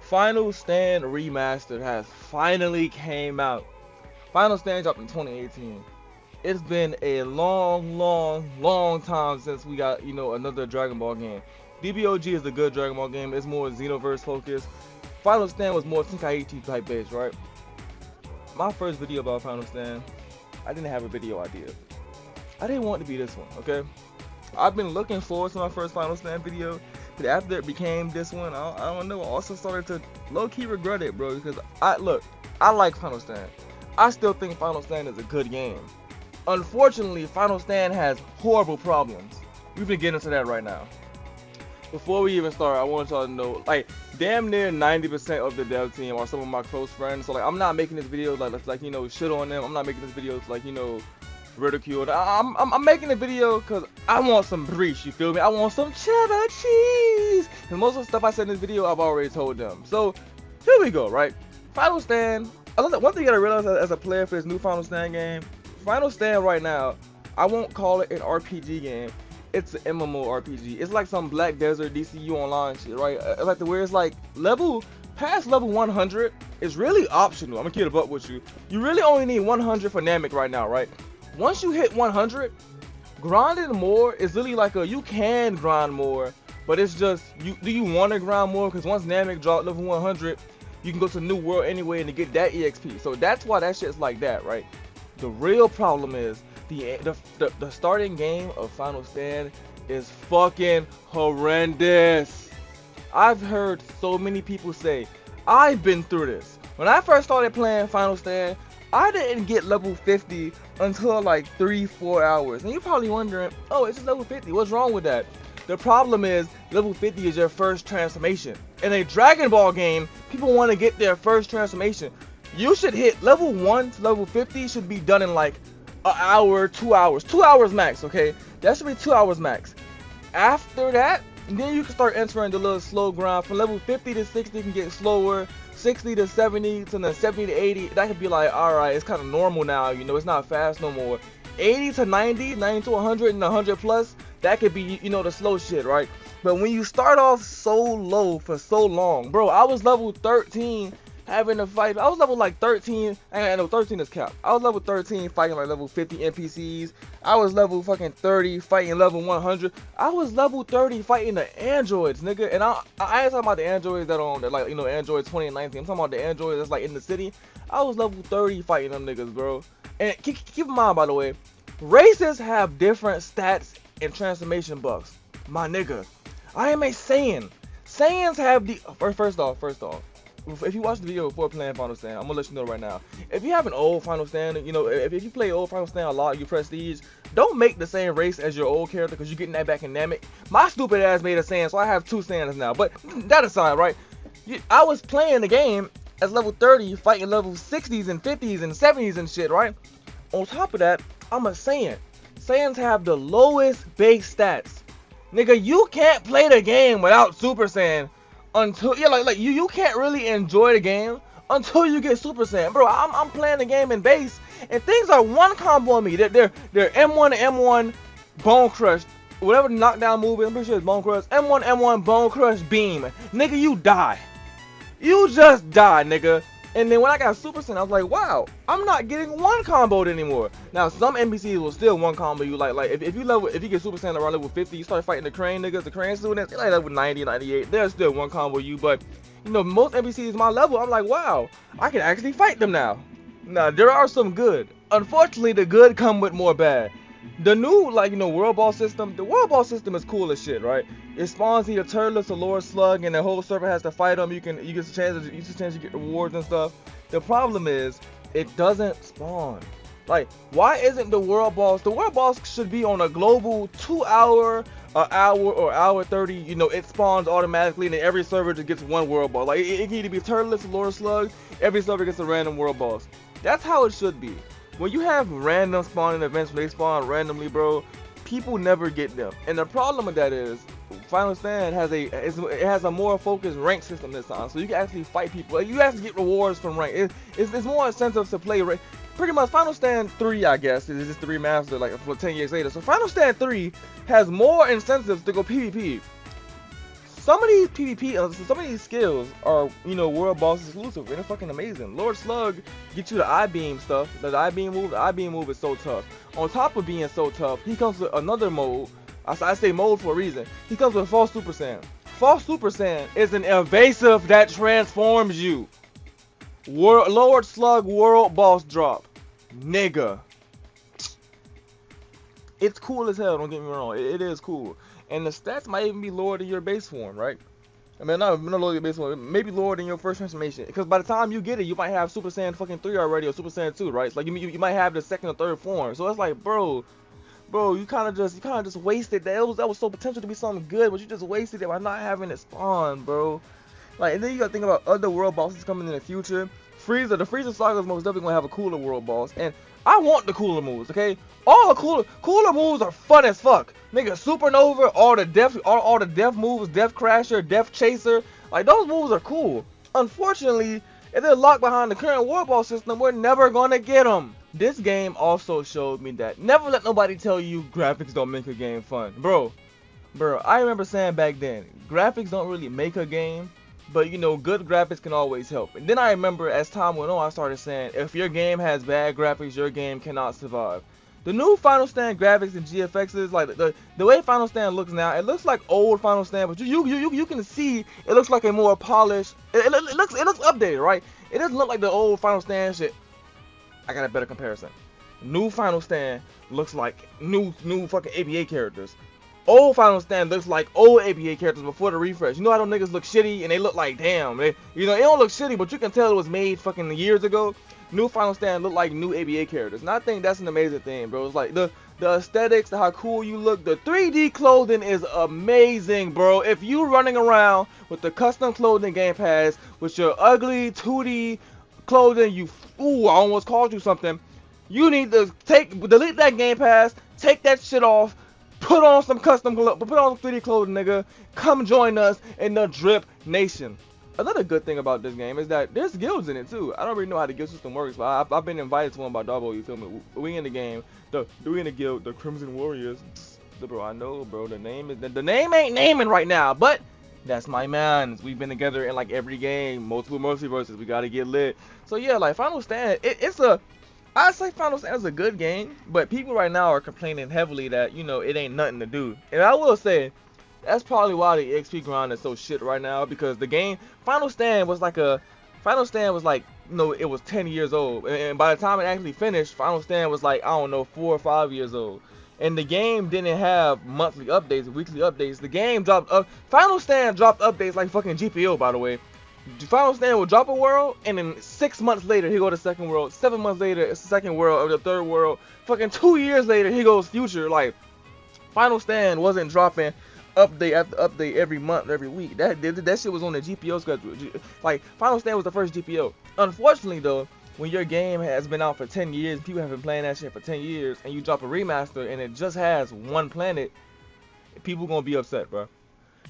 Final Stand Remastered has finally came out. Final Stand dropped in 2018. It's been a long time since we got, another Dragon Ball game. DBOG is a good Dragon Ball game. It's more Xenoverse focused. Final Stand was more Tenkaichi type based, right? My first video about Final Stand, I didn't have a video idea. I didn't want it to be this one, okay? I've been looking forward to my first Final Stand video, but after it became this one, I don't know. I also started to low-key regret it, bro, because I like Final Stand. I still think Final Stand is a good game. Unfortunately, Final Stand has horrible problems. We've been getting into that right now. Before we even start, I want y'all to know, like, damn near 90% of the dev team are some of my close friends. So, like, I'm not making this video like shit on them. I'm not making this video to, like, ridiculed. I'm making a video because I want some breach, you feel me? I want some cheddar cheese. And most of the stuff I said in this video, I've already told them. So, here we go, right? Final Stand. One thing you gotta realize as a player for this new Final Stand game, Final Stand right now, I won't call it an RPG game. It's an MMORPG. It's like some Black Desert DCU online shit, right? Like where it's like past level 100 is really optional. I'm gonna keep it up with you. You really only need 100 for Namek right now, right? Once you hit 100, grinding more is really like you can grind more, but it's just, do you want to grind more? Because once Namek dropped level 100, you can go to the new world anyway and to get that EXP. So that's why that shit's like that, right? The real problem is the starting game of Final Stand is fucking horrendous. I've heard so many people say, I've been through this. When I first started playing Final Stand, I didn't get level 50 until like 3-4 hours. And you're probably wondering, oh, it's just level 50. What's wrong with that? The problem is level 50 is your first transformation. In a Dragon Ball game, people want to get their first transformation. You should hit level 1 to level 50 should be done in like an hour, 2 hours. 2 hours max, okay? That should be 2 hours max. After that, then you can start entering the little slow grind. From level 50 to 60 can get slower. 60 to 70 to then 70 to 80, that could be like, alright, it's kind of normal now, it's not fast no more. 80 to 90, 90 to 100, and 100 plus, that could be, the slow shit, right? But when you start off so low for so long, bro, I was level 13 having to fight. I was level like 13, I know 13 is capped. I was level 13 fighting like level 50 NPCs. I was level fucking 30 fighting level 100. I was level 30 fighting the androids, nigga. And I ain't talking about the androids that are on, like, Android 20 and 19. I'm talking about the androids that's like in the city. I was level 30 fighting them niggas, bro. And keep in mind, by the way, races have different stats and transformation buffs. My nigga, I am a Saiyan. Saiyans have the first off. If you watch the video before playing Final Stand, I'm gonna let you know right now. If you have an old Final Stand, if you play old Final Stand a lot, you prestige, don't make the same race as your old character because you're getting that back in Namek. My stupid ass made a Saiyan, so I have 2 Saiyans now. But that aside, right? I was playing the game as level 30, fighting level 60s and 50s and 70s and shit, right? On top of that, I'm a Saiyan. Saiyans have the lowest base stats. Nigga, you can't play the game without Super Saiyan. Until you can't really enjoy the game until you get Super Saiyan, bro. I'm playing the game in base, and things are one combo on me. They're M1 to M1 Bone Crush, whatever the knockdown move is. I'm pretty sure it's Bone Crush. M1 Bone Crush Beam, nigga, you die. You just die, nigga. And then when I got Super Saiyan, I was like, wow, I'm not getting one comboed anymore. Now some NPCs will still one combo you. Like if you get Super Saiyan around level 50, you start fighting the crane niggas, the crane students, they're like level 90, 98. They're still one combo you, but most NPCs my level, I'm like, wow, I can actually fight them now. Now there are some good. Unfortunately, the good come with more bad. The new world ball system, the world ball system is cool as shit, right? It spawns either turtles or lord slug, and the whole server has to fight them. You get a chance to get rewards and stuff. The problem is it doesn't spawn. Like, why isn't the world balls? The world balls should be on a global 2 hour, an hour, or hour 30. It spawns automatically, and then every server just gets one world ball. Like it can either be turtles or lord slug. Every server gets a random world balls. That's how it should be. When you have random spawning events when they spawn randomly, bro, people never get them. And the problem with that is, Final Stand has a more focused rank system this time, so you can actually fight people. You have to get rewards from rank. It's more incentives to play. Pretty much, Final Stand 3, I guess, is just the remaster, like for 10 years later. So Final Stand 3 has more incentives to go PvP. some of these PvP, some of these skills are, world boss exclusive, and they're fucking amazing. Lord Slug gets you the I-beam stuff. The I-beam move is so tough. On top of being so tough, he comes with another mode. I say mode for a reason. He comes with False Super Saiyan. False Super Saiyan is an evasive that transforms you. Lord Slug world boss drop. Nigga. It's cool as hell, don't get me wrong. It is cool. And the stats might even be lower than your base form, right? I mean, not lower than your base form, maybe lower than your first transformation. Because by the time you get it, you might have Super Saiyan fucking 3 already, or Super Saiyan 2, right? It's like you might have the second or third form. So it's like, bro, you kind of just wasted that. That was so potential to be something good, but you just wasted it by not having it spawn, bro. Like, and then you gotta think about other world bosses coming in the future. The Frieza Saga is most definitely gonna have a cooler world boss, and I want the cooler moves, okay? All the cooler moves are fun as fuck. Nigga, Supernova, all the death moves, Death Crasher, Death Chaser, like those moves are cool. Unfortunately, if they're locked behind the current world boss system, we're never gonna get them. This game also showed me that never let nobody tell you graphics don't make a game fun. Bro, I remember saying back then, graphics don't really make a game, but good graphics can always help. And then I remember as time went on, I started saying, if your game has bad graphics, your game cannot survive. The new Final Stand graphics and GFXs, like the way Final Stand looks now, it looks like old Final Stand, but you can see it looks like a more polished. It looks updated, right? It doesn't look like the old Final Stand shit. I got a better comparison. New Final Stand looks like new fucking ABA characters. Old Final Stand looks like old ABA characters before the refresh. You know how them niggas look shitty and they look like damn. It don't look shitty, but you can tell it was made fucking years ago. New Final Stand look like new ABA characters, and I think that's an amazing thing, bro. It's like the aesthetics, how cool you look. The 3D clothing is amazing, bro. If you running around with the custom clothing game pass with your ugly 2D clothing, I almost called you something. You need to delete that game pass, take that shit off, put on some 3D clothing, nigga. Come join us in the Drip Nation. Another good thing about this game is that there's guilds in it too. I don't really know how the guild system works, but I've been invited to one by Darbo, you feel me? We in the game. We in the guild, the Crimson Warriors. Bro, I know, bro. The name ain't naming right now, but that's my man. We've been together in like every game, multiple multiverses. We gotta get lit. So yeah, like Final Stand, I say Final Stand is a good game, but people right now are complaining heavily that it ain't nothing to do. And I will say, that's probably why the XP grind is so shit right now, because the game Final Stand was like it was 10 years old, and by the time it actually finished, Final Stand was like, I don't know, 4 or 5 years old. And the game didn't have monthly updates, weekly updates. The game dropped Final Stand dropped updates like fucking GPO, by the way. Final Stand will drop a world, and then 6 months later he go to second world. 7 months later it's the second world or the third world. Fucking 2 years later he goes future. Like, Final Stand wasn't dropping update after update every month, every week. That shit was on the GPO schedule. Like, Final Stand was the first GPO. Unfortunately though, when your game has been out for 10 years, people have been playing that shit for 10 years, and you drop a remaster and it just has one planet, people gonna be upset, bro.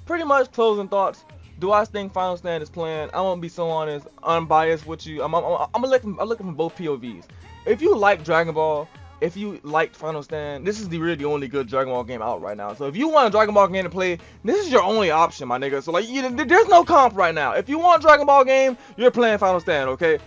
Pretty much closing thoughts. Do I think Final Stand is playing? I'm gonna be so honest, unbiased with you. I'm looking from both POVs. If you like Dragon Ball, if you liked Final Stand, this is really the only good Dragon Ball game out right now. So if you want a Dragon Ball game to play, this is your only option, my nigga. So like, there's no comp right now. If you want a Dragon Ball game, you're playing Final Stand, okay?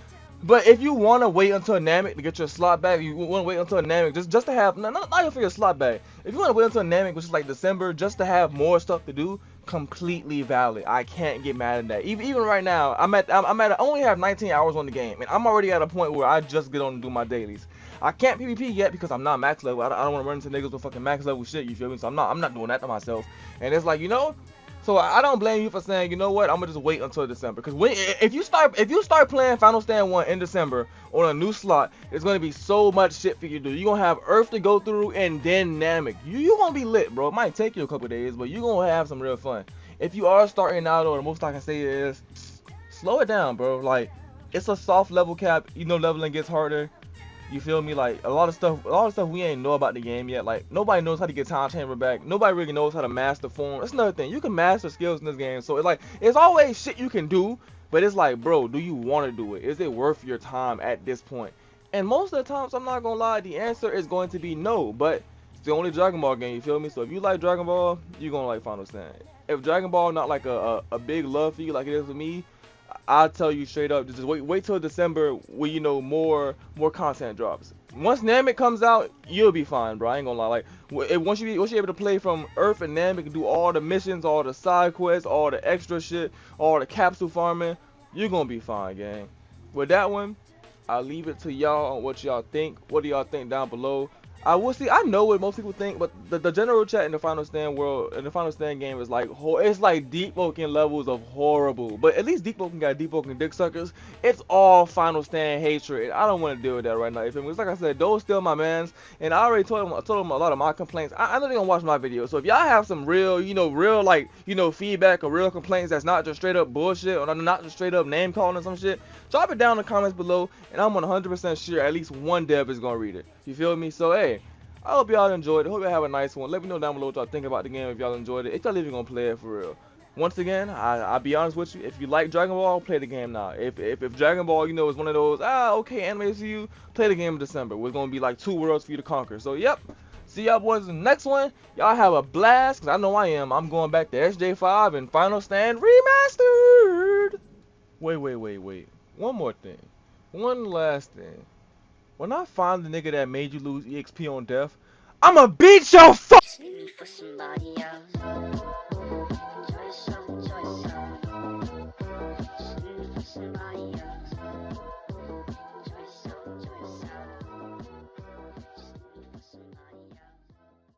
But if you want to wait until Namek to get your slot back, you want to wait until Namek just to have, not even for your slot back. If you want to wait until Namek, which is like December, just to have more stuff to do, completely valid. I can't get mad at that. Even right now, I only have 19 hours on the game, and I'm already at a point where I just get on and do my dailies. I can't PvP yet because I'm not max level. I don't want to run into niggas with fucking max level shit, you feel me? So I'm not doing that to myself. And it's like, so I don't blame you for saying, you know what, I'm gonna just wait until December. Because if you start playing Final Stand 1 in December on a new slot, there's gonna be so much shit for you to do. You're gonna have Earth to go through and then Namek. You gonna be lit, bro. It might take you a couple days, but you're gonna have some real fun. If you are starting out, or the most I can say is, slow it down, bro. Like, it's a soft level cap. Leveling gets harder. You feel me? Like, a lot of stuff we ain't know about the game yet. Like, nobody knows how to get time chamber back. Nobody really knows how to master form. That's another thing. You can master skills in this game. So it's always shit you can do, but it's like, bro, do you want to do it? Is it worth your time at this point? And most of the times, I'm not gonna lie, the answer is going to be no. But it's the only Dragon Ball game, you feel me? So if you like Dragon Ball, you're gonna like Final Stand. if Dragon Ball not like a big love for you like it is for me, I'll tell you straight up, just wait till December when you know more content drops. Once Namek comes out, you'll be fine, bro. I ain't gonna lie. Like once you're able to play from Earth and Namek and do all the missions, all the side quests, all the extra shit, all the capsule farming, you're gonna be fine, gang. With that one, I'll leave it to y'all on what y'all think. What do y'all think down below? I will see. I know what most people think, but the general chat in the Final Stand world, in the Final Stand game, is like it's like Deep Woken levels of horrible. But at least Deep Woken got Deep Woken dick suckers. It's all Final Stand hatred. I don't want to deal with that right now. You feel me? It's like I said, those still my mans, and I already told them a lot of my complaints. I know they gonna watch my video, so if y'all have some real, real like feedback or real complaints that's not just straight up bullshit or not just straight up name calling or some shit, drop it down in the comments below, and I'm 100% sure at least one dev is gonna read it. You feel me? So hey, I hope y'all enjoyed it. Hope y'all have a nice one. Let me know down below what y'all think about the game if y'all enjoyed it. If y'all even gonna play it for real. Once again, I'll be honest with you. If you like Dragon Ball, play the game now. If Dragon Ball, is one of those okay anime to you, play the game in December. We're gonna be like 2 worlds for you to conquer. So yep. See y'all boys in the next one. Y'all have a blast, cause I know I am. I'm going back to SJ5 and Final Stand Remastered. Wait. One more thing. One last thing. When I find the nigga that made you lose EXP on death, I'ma beat your fuck.